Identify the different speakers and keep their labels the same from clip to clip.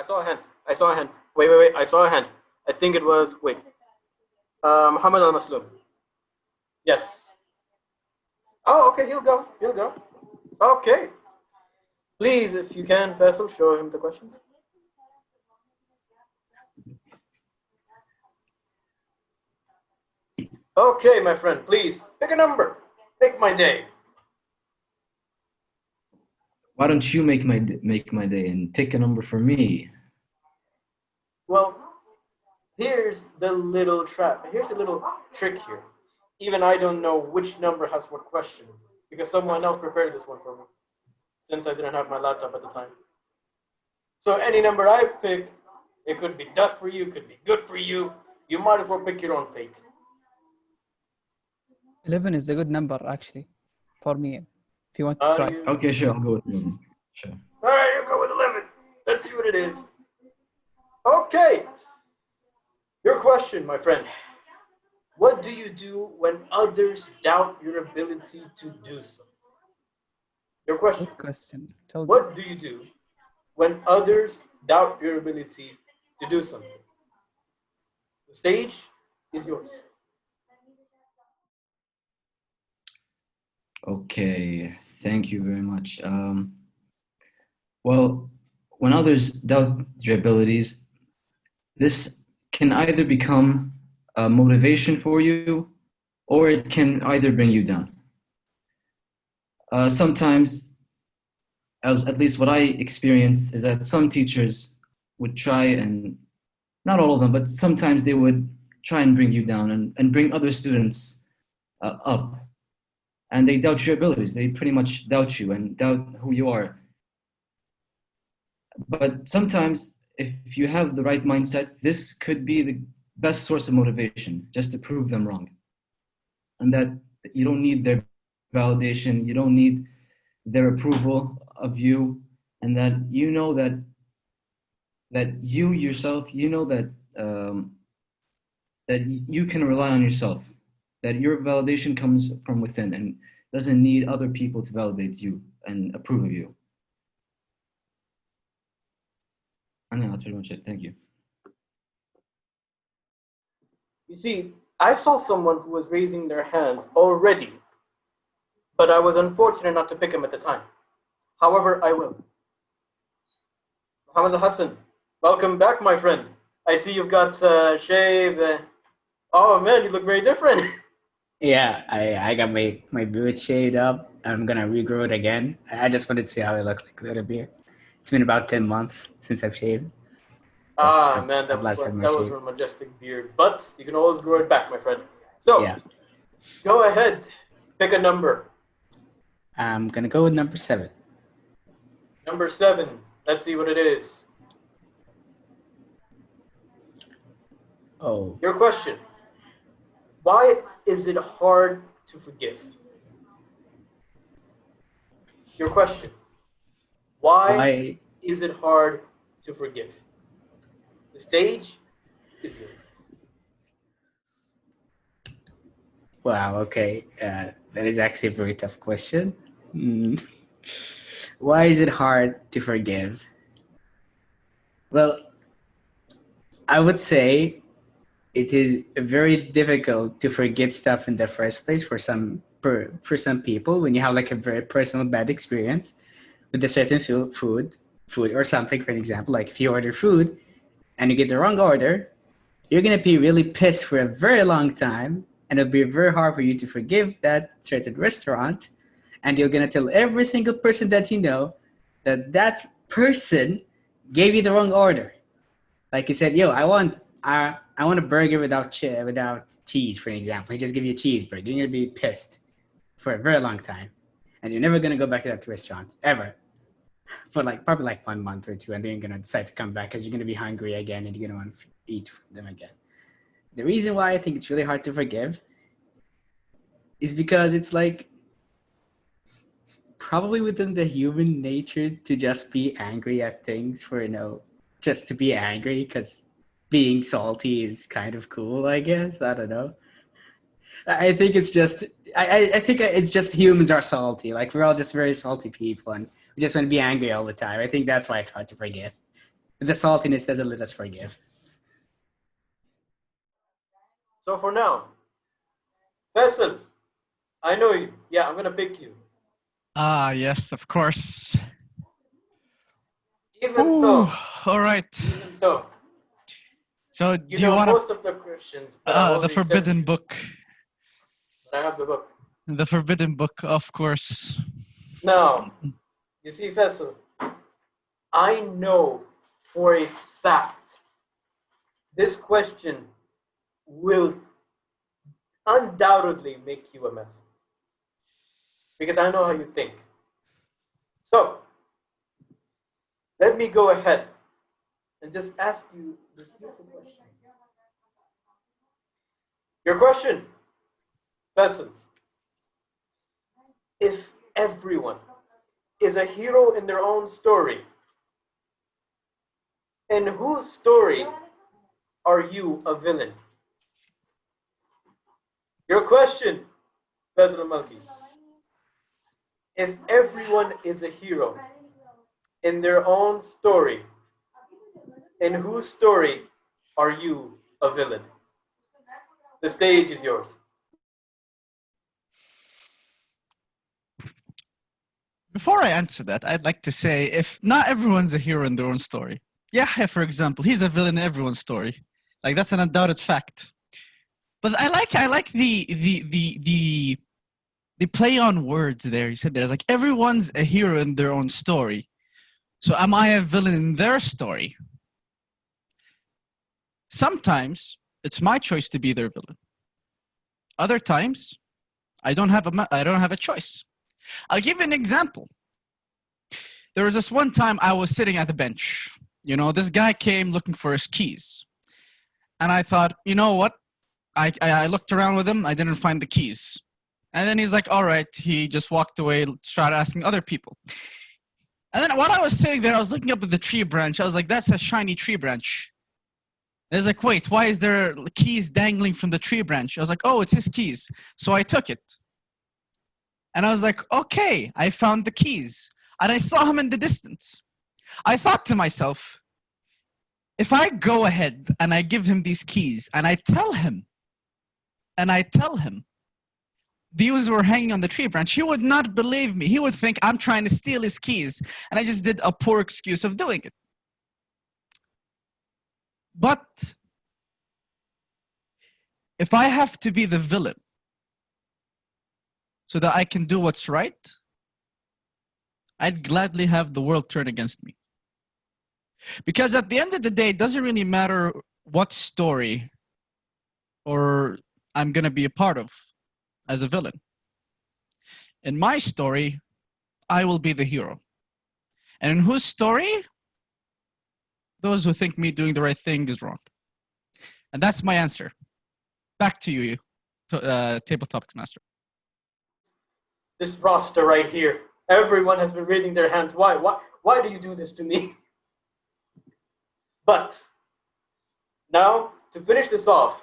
Speaker 1: saw a hand. I saw a hand. Wait. I saw a hand. I think it was, wait. Muhammad Al Maslum. Yes. Oh, okay, he'll go. He'll go. Okay. Please, if you can, Faisal, show him the questions. Okay, my friend, please pick a number. Make my day.
Speaker 2: Why don't you make my day and pick a number for me?
Speaker 1: Well, here's the little trap. Here's a little trick here. Even I don't know which number has what question because someone else prepared this one for me since I didn't have my laptop at the time. So any number I pick, it could be dust for you, could be good for you. You might as well pick your own fate.
Speaker 3: 11 is a good number, actually, for me, if you want to try.
Speaker 2: Okay, sure, I'll go with 11. Sure.
Speaker 1: All right, you go with 11. Let's see what it is. Okay. Your question, my friend. What do you do when others doubt your ability to do so? Your question.
Speaker 3: Good question.
Speaker 1: What do you do when others doubt your ability to do something? The stage is yours.
Speaker 2: Okay, thank you very much. Well, when others doubt your abilities, this can either become a motivation for you, or it can either bring you down. Sometimes, as at least what I experienced, is that some teachers would try, and not all of them, but sometimes they would try and bring you down and bring other students up. And they doubt your abilities. They pretty much doubt you and doubt who you are. But sometimes, if you have the right mindset, this could be the best source of motivation, just to prove them wrong. And that you don't need their validation, you don't need their approval of you, and that you know that you yourself, you know that that you can rely on yourself, that your validation comes from within and doesn't need other people to validate you and approve of you. I know that's pretty much it. Thank you.
Speaker 1: You see, I saw someone who was raising their hands already, but I was unfortunate not to pick him at the time. However, I will. Muhammad Hassan, welcome back, my friend. I see you've got shave. Oh man, you look very different.
Speaker 4: Yeah, I got my beard shaved up. I'm gonna regrow it again. I just wanted to see how it looks like without a beard. It's been about 10 months since I've shaved.
Speaker 1: Man, that was a majestic beard. But you can always grow it back, my friend. So, yeah. Go ahead. Pick a number.
Speaker 4: I'm gonna go with number 7.
Speaker 1: Number 7. Let's see what it is.
Speaker 4: Oh.
Speaker 1: Your question. Why is it hard to forgive? Your question. Why is it hard to forgive? The stage is yours.
Speaker 4: Wow, okay. That is actually a very tough question. Why is it hard to forgive? Well, I would say it is very difficult to forget stuff in the first place for some people when you have like a very personal bad experience with a certain food or something. For an example, like if you order food and you get the wrong order, you're gonna be really pissed for a very long time, and it'll be very hard for you to forgive that certain restaurant, and you're gonna tell every single person that you know that that person gave you the wrong order. Like you said, yo, I want a burger without cheese, for an example. He just give you a cheeseburger. You're gonna be pissed for a very long time, and you're never gonna go back to that restaurant ever for probably 1 month or 2, and then you're gonna decide to come back because you're gonna be hungry again and you're gonna want to eat from them again. The reason why I think it's really hard to forgive is because it's probably within the human nature to just be angry at things for just to be angry, because being salty is kind of cool, I guess. I don't know. I think it's just I think it's just humans are salty. We're all just very salty people, and we just want to be angry all the time. I think that's why it's hard to forgive. The saltiness doesn't let us forgive.
Speaker 1: So for now, Faisal, I know you. Yeah, I'm gonna pick you.
Speaker 5: Ah, yes, of course.
Speaker 1: Even
Speaker 5: Ooh,
Speaker 1: though,
Speaker 5: all right.
Speaker 1: even though
Speaker 5: So,
Speaker 1: you
Speaker 5: do you
Speaker 1: know
Speaker 5: want to
Speaker 1: most of the questions that I've
Speaker 5: the
Speaker 1: already sent
Speaker 5: Forbidden
Speaker 1: you,
Speaker 5: Book?
Speaker 1: but I have the book.
Speaker 5: The Forbidden Book, of course.
Speaker 1: Now, you see, Faisal, I know for a fact this question will undoubtedly make you a mess. Because I know how you think. So, let me go ahead and just ask you this beautiful question. Your question, Faisal, if everyone is a hero in their own story, in whose story are you a villain? Your question, Faisal Malki, if everyone is a hero in their own story, in whose story are you a villain? The stage is yours.
Speaker 5: Before I answer that, I'd like to say if not everyone's a hero in their own story. Yahya, for example, he's a villain in everyone's story. Like that's an undoubted fact. But I like the play on words there. He said there's like everyone's a hero in their own story. So am I a villain in their story? Sometimes it's my choice to be their villain. Other times, I don't have a choice. I'll give you an example. There was this one time I was sitting at the bench. You know, this guy came looking for his keys. And I thought, you know what? I looked around with him. I didn't find the keys. And then he's like, all right. He just walked away, started asking other people. And then while I was sitting there, I was looking up at the tree branch. I was like, that's a shiny tree branch. And he's like, wait, why is there keys dangling from the tree branch? I was like, oh, it's his keys. So I took it. And I was like, okay, I found the keys. And I saw him in the distance. I thought to myself, if I go ahead and I give him these keys and I tell him, these were hanging on the tree branch, he would not believe me. He would think I'm trying to steal his keys. And I just did a poor excuse of doing it. But if I have to be the villain so that I can do what's right, I'd gladly have the world turn against me. Because at the end of the day, it doesn't really matter what story or I'm going to be a part of as a villain. In my story, I will be the hero. And in whose story? Those who think me doing the right thing is wrong. And that's my answer. Back to you, Tabletop Master.
Speaker 1: This roster right here, everyone has been raising their hands. Why do you do this to me? But now, to finish this off,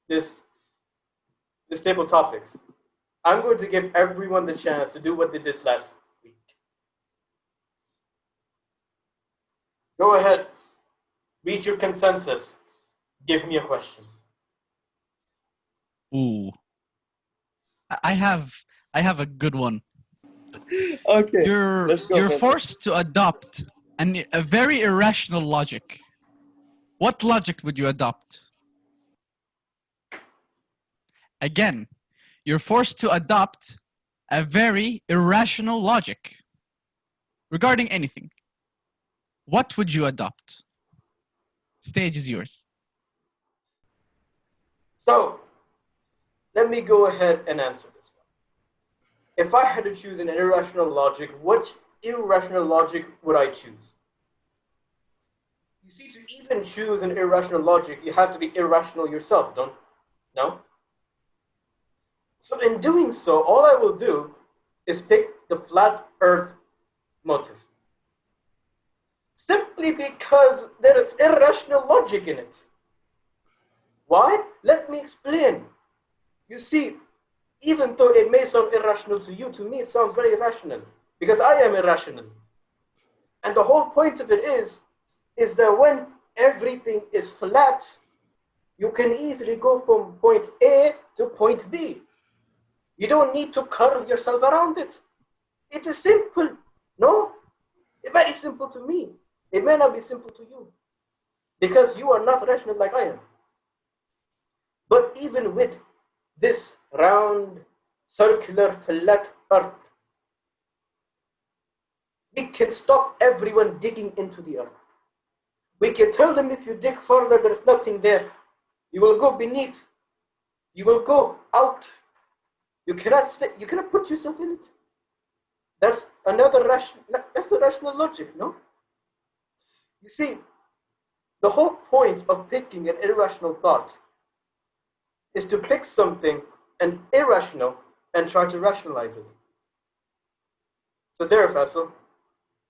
Speaker 1: this table topics, I'm going to give everyone the chance to do what they did last week. Go ahead, reach your consensus. Give me a question.
Speaker 5: Ooh. I have a good one.
Speaker 1: Okay.
Speaker 5: You're forced to adopt a very irrational logic. What logic would you adopt? Again, you're forced to adopt a very irrational logic regarding anything. What would you adopt? Stage is yours.
Speaker 1: So, let me go ahead and answer this one. If I had to choose an irrational logic, which irrational logic would I choose? You see, to even choose an irrational logic, you have to be irrational yourself, don't? No? So in doing so, all I will do is pick the flat earth motive. Simply because there is irrational logic in it. Why? Let me explain. You see, even though it may sound irrational to you, to me it sounds very rational. Because I am irrational. And the whole point of it is, is that when everything is flat, you can easily go from point A to point B. You don't need to curve yourself around it. It is simple. No? It's very simple to me. It may not be simple to you because you are not rational like I am. But even with this round, circular, flat earth, we can stop everyone digging into the earth. We can tell them if you dig further, there's nothing there. You will go beneath. You will go out. You cannot stay. You cannot put yourself in it. That's another rational. That's the rational logic, no? You see, the whole point of picking an irrational thought is to pick something and irrational and try to rationalize it. So there, Faisal,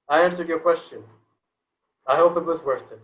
Speaker 1: I answered your question. I hope it was worth it.